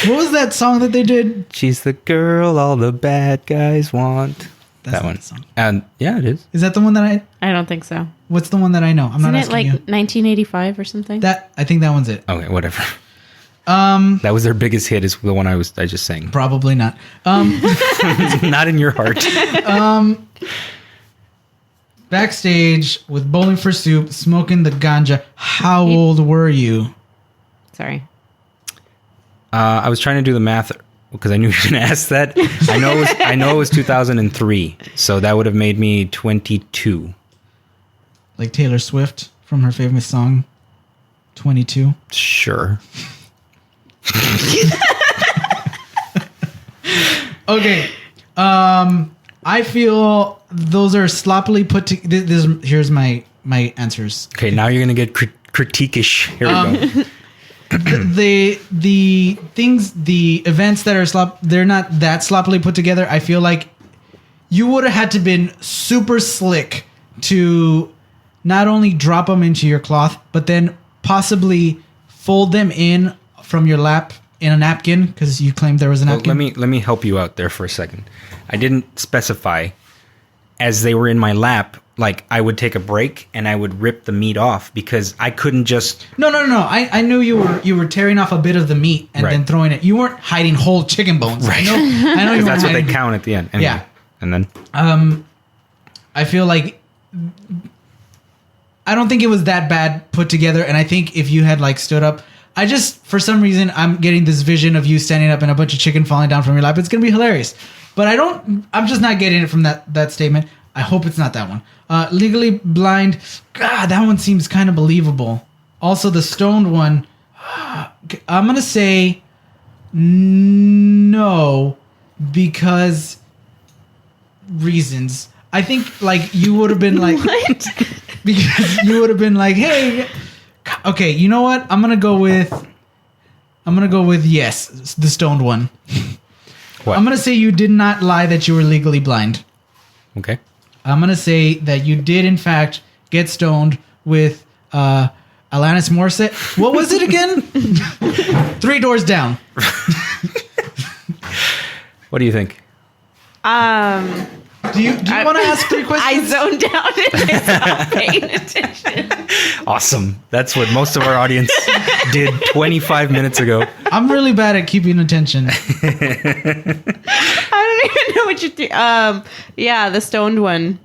What was that song that they did? She's the girl all the bad guys want. That's That not one. the song. And yeah, it is. Is that the one that I don't think so. What's the one that I know? I'm Isn't not it asking like you. 1985 or something? I think that one's it. Okay, whatever. That was their biggest hit. Is the one I just sang. Probably not. Not in your heart. Backstage with Bowling for Soup, smoking the ganja. How old were you? Sorry. I was trying to do the math because I knew you were going to ask that. I know it was 2003, so that would have made me 22. Like Taylor Swift from her famous song, 22. Sure. Okay. I feel those are sloppily put together. Here's my answers. Okay, now you're going to get critique-ish. Here we go. The things, the events that are they're not that sloppily put together. I feel like you would have had to been super slick to not only drop them into your cloth, but then possibly fold them in from your lap in a napkin, because you claimed there was a Well, napkin. let me help you out there for a second. I didn't specify. As they were in my lap, like I would take a break and I would rip the meat off because I couldn't just. No. I knew you were tearing off a bit of the meat and Right. then throwing it. You weren't hiding whole chicken bones. Right. I know you Because weren't that's what they hiding- count at the end. Anyway, Yeah. And then. I feel like I don't think it was that bad put together, and I think if you had like stood up, I just for some reason I'm getting this vision of you standing up and a bunch of chicken falling down from your lap. It's gonna be hilarious, but I'm just not getting it from that statement. I hope it's not that one. Legally Blind, God, that one seems kind of believable. Also, the stoned one, I'm gonna say no because reasons. I think like you would have been like What? because you would have been like, hey, okay, you know what? I'm gonna go with yes, the stoned one. What? I'm gonna say you did not lie that you were legally blind. Okay. I'm gonna say that you did in fact get stoned with Alanis Morissette. What was it again? 3 Doors Down. What do you think? Do you want to ask 3 I questions? zoned out and I stopped paying attention. Awesome. That's what most of our audience did 25 minutes ago. I'm really bad at keeping attention. I don't even know what you do. Yeah, the stoned one.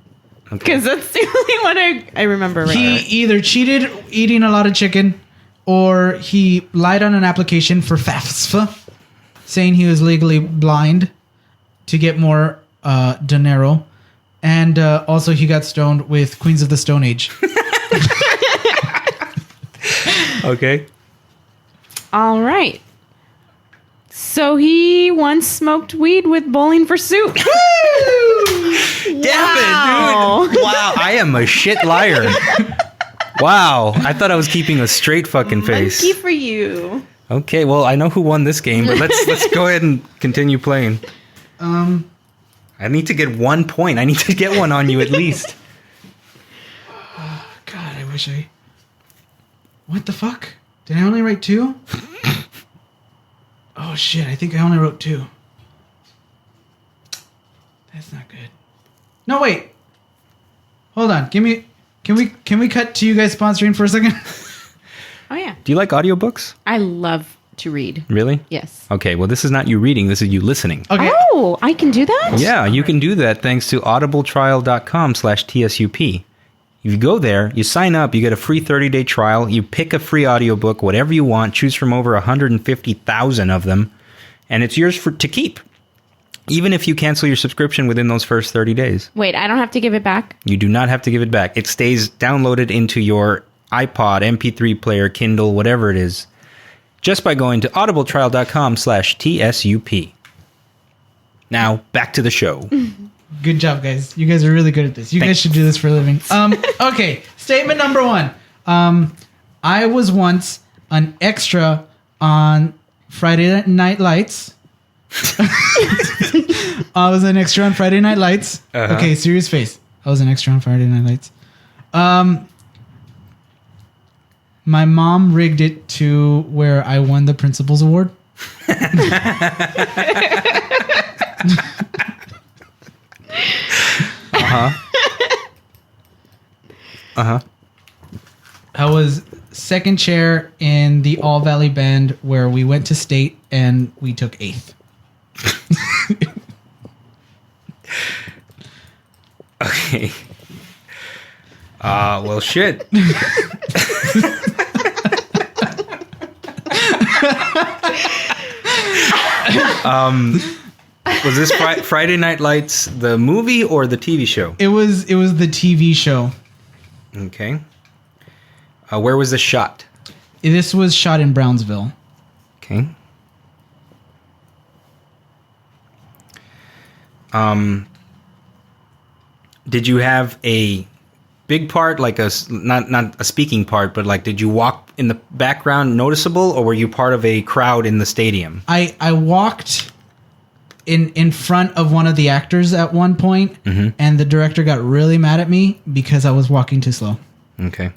Okay. Because that's the only one I remember. Right. He either cheated eating a lot of chicken, or he lied on an application for FAFSA, saying he was legally blind to get more dinero, and also he got stoned with Queens of the Stone Age. Okay. All right. So he once smoked weed with Bowling for Soup. Damn it, dude. Wow. I am a shit liar. Wow. I thought I was keeping a straight fucking face. Monkey for you. Okay, well, I know who won this game, but let's go ahead and continue playing. I need to get 1 point. I need to get one on you at least. God, I wish I... What the fuck? Did I only write 2? Oh shit, I think I only wrote 2. That's not good. No, wait. Hold on. Can we cut to you guys sponsoring for a second? Oh yeah. Do you like audiobooks? I love to read. Really? Yes. Okay, well, this is not you reading. This is you listening. Okay. Oh, I can do that? Yeah, you can do that thanks to audibletrial.com/TSUP. If you go there, you sign up, you get a free 30-day trial, you pick a free audiobook, whatever you want, choose from over 150,000 of them, and it's yours to keep. Even if you cancel your subscription within those first 30 days. Wait, I don't have to give it back? You do not have to give it back. It stays downloaded into your iPod, MP3 player, Kindle, whatever it is, just by going to audibletrial.com/TSUP. Now, back to the show. Good job, guys. You guys are really good at this. You guys should do this for a living. Okay, statement number 1. I was once an extra on Friday Night Lights. I was an extra on Friday Night Lights. Uh-huh. Okay, serious face. I was an extra on Friday Night Lights. My mom rigged it to where I won the Principal's Award. I was second chair in the All Valley Band where we went to state and we took 8th. Okay. Well, shit. Was this Friday Night Lights the movie or the TV show? It was the TV show. Okay. Where was this shot? This was shot in Brownsville. Okay. Did you have a big part, like not a speaking part, but like did you walk in the background noticeable, or were you part of a crowd in the stadium? I walked in front of one of the actors at one point, and the director got really mad at me because I was walking too slow. Okay.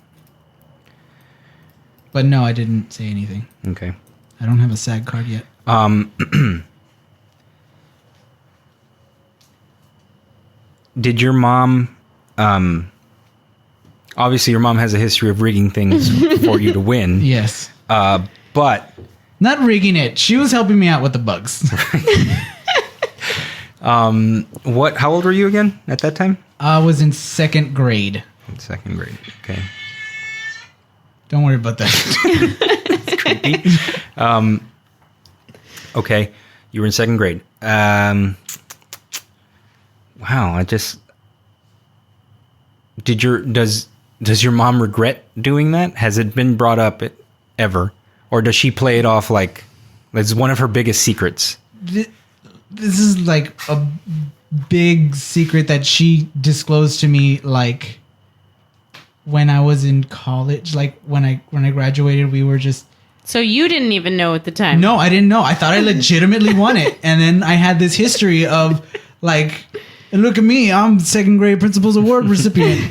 But no, I didn't say anything. Okay. I don't have a SAG card yet. Did your mom, obviously your mom has a history of rigging things for you to win. Yes. But Not rigging it. She was helping me out with the bugs. how old were you again at that time? I was in 2nd grade. In 2nd grade. Okay. Don't worry about that. Creepy. Okay. You were in 2nd grade. Wow. Does your mom regret doing that? Has it been brought up ever? Or does she play it off like it's one of her biggest secrets? This is like a big secret that she disclosed to me, like when I was in college. Like when I graduated, we were just... So you didn't even know at the time? No, I didn't know. I thought I legitimately won it. And then I had this history of like, look at me, I'm 2nd grade Principal's Award recipient.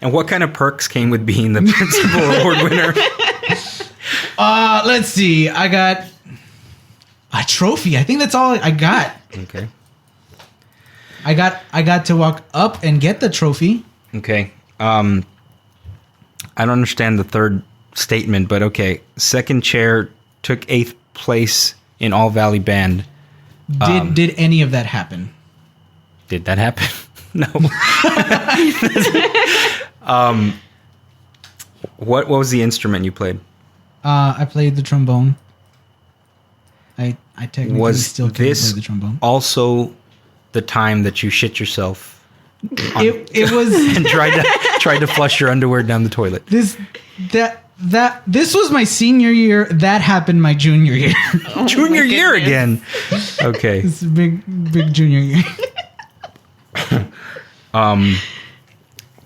And what kind of perks came with being the Principal Award winner? Let's see. I got a trophy. I think that's all I got. Okay. I got to walk up and get the trophy. Okay. I don't understand the third statement, but okay. 2nd chair took 8th place in All Valley Band. Did any of that happen? Did that happen? No. What was the instrument you played? I played the trombone. I technically Was still can't this play the trombone. also the time that you shit yourself It was and tried to flush your underwear down the toilet? this was my senior year. That happened my junior year. Junior year again. Okay. This is a big junior year.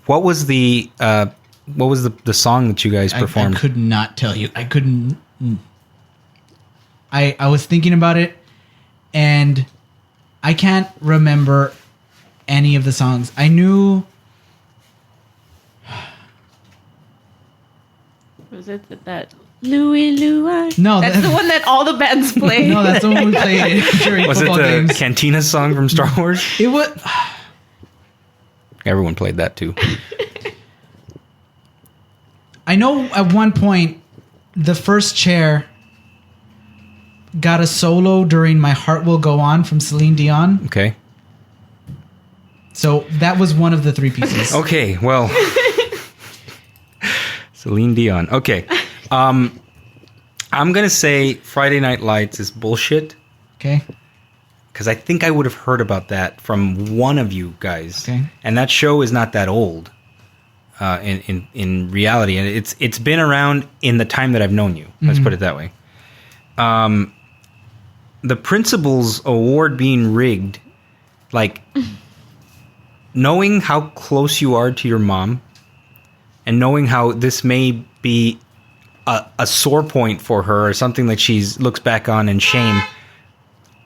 What was the song that you guys performed? I could not tell you. I couldn't. I was thinking about it, and I can't remember any of the songs. I knew. Was it that Louie Louie. No, that's the one that all the bands play. No, that's the one we played during Was it football the games. Cantina song from Star Wars? It was. Everyone played that too. I know at one point, the first chair got a solo during My Heart Will Go On from Celine Dion. Okay. So that was one of the three pieces. Okay, well. Celine Dion. Okay. I'm going to say Friday Night Lights is bullshit. Okay. Because I think I would have heard about that from one of you guys. Okay. And that show is not that old in reality. And it's been around in the time that I've known you. Let's put it that way. The Principal's Award being rigged, like, knowing how close you are to your mom and knowing how this may be a sore point for her or something that she looks back on in shame,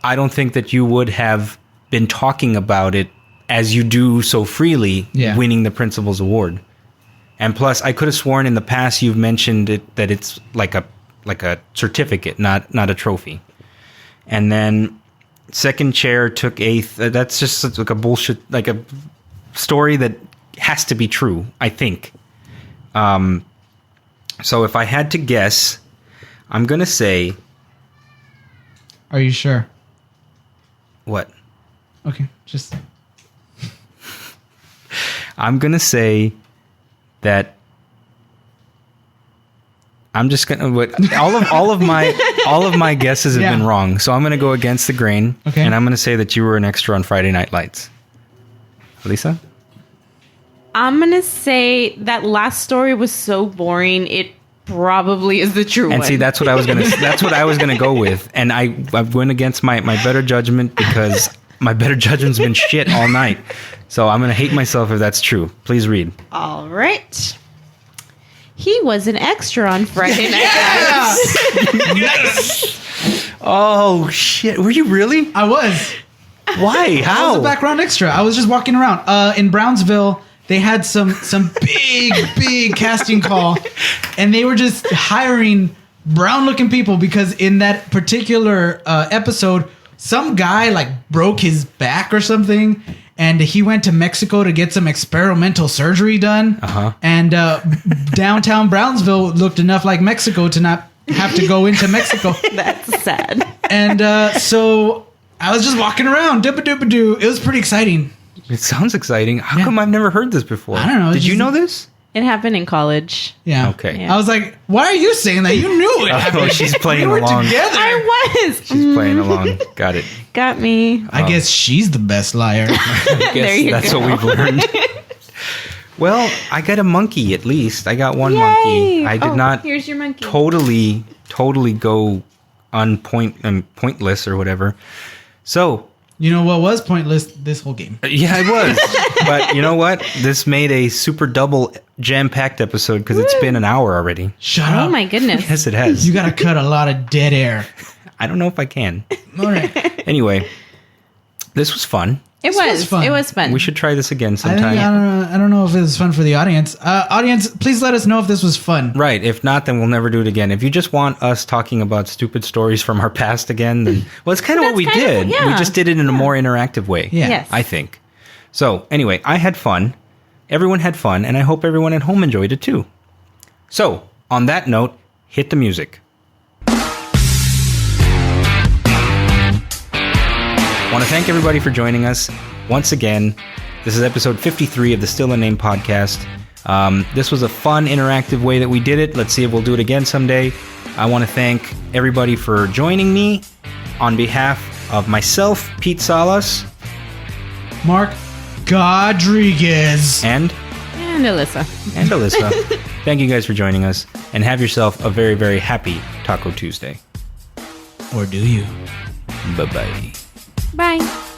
I don't think that you would have been talking about it as you do so freely, winning the Principal's Award. And plus, I could have sworn in the past you've mentioned it that it's like a certificate, not a trophy. And then second chair took eighth. That's just like a bullshit, like a story that has to be true, I think. So if I had to guess, I'm going to say... Are you sure? What? Okay, just... I'm going to say that... I'm just going to... All of my guesses have been wrong, so I'm going to go against the grain. Okay. And I'm going to say that you were an extra on Friday Night Lights. Alyssa? I'm going to say that last story was so boring, it probably is the true one. And see, that's what I was gonna go with. And I went against my better judgment because my better judgment's been shit all night. So I'm gonna hate myself if that's true. Please read. All right. He was an extra on Friday Night Lights. Oh shit! Were you really? I was. Why? How? I was a background extra. I was just walking around. In Brownsville, they had some big casting call, and they were just hiring brown-looking people because in that particular episode, some guy like broke his back or something, and he went to Mexico to get some experimental surgery done. And downtown Brownsville looked enough like Mexico to not have to go into Mexico. That's sad. And so I was just walking around, dooba-dooba-doo. It was pretty exciting. It sounds exciting. How come I've never heard this before? I don't know. Did you know this? It happened in college. Yeah. Okay. Yeah. I was like, why are you saying that? You knew it. Oh, she's playing we were along. together. I was. She's playing along. Got it. Got me. I guess she's the best liar. I guess There you that's go. what we've learned. Well, I got a monkey at least. I got one Yay. monkey. I did not Here's your monkey. totally go pointless or whatever. So, You know what was pointless this whole game? yeah, it was. But you know what? This made a super double jam-packed episode because it's been an hour already. Shut Oh up. my goodness. Yes, it has. You got to cut a lot of dead air. I don't know if I can. All right. Anyway, this was fun. It was was. fun. It was fun. We should try this again I sometime. don't know if it was fun for the audience. Audience, please let us know if this was fun. Right. If not, then we'll never do it again. If you just want us talking about stupid stories from our past again, then well, it's kind of what we That's kind of- did. yeah. We just did it in a more interactive way. Yeah. Yes. I think. So anyway, I had fun. Everyone had fun, and I hope everyone at home enjoyed it too. So on that note, hit the music. Want to thank everybody for joining us once again. This is episode 53 of the Still Unnamed podcast. This was a fun, interactive way that we did it. Let's see if we'll do it again someday. I want to thank everybody for joining me on behalf of myself, Pete Salas, Mark Godriguez. and Alyssa. Alyssa. Thank you guys for joining us, and have yourself a very, very happy Taco Tuesday. Or do you? Bye-bye. Bye.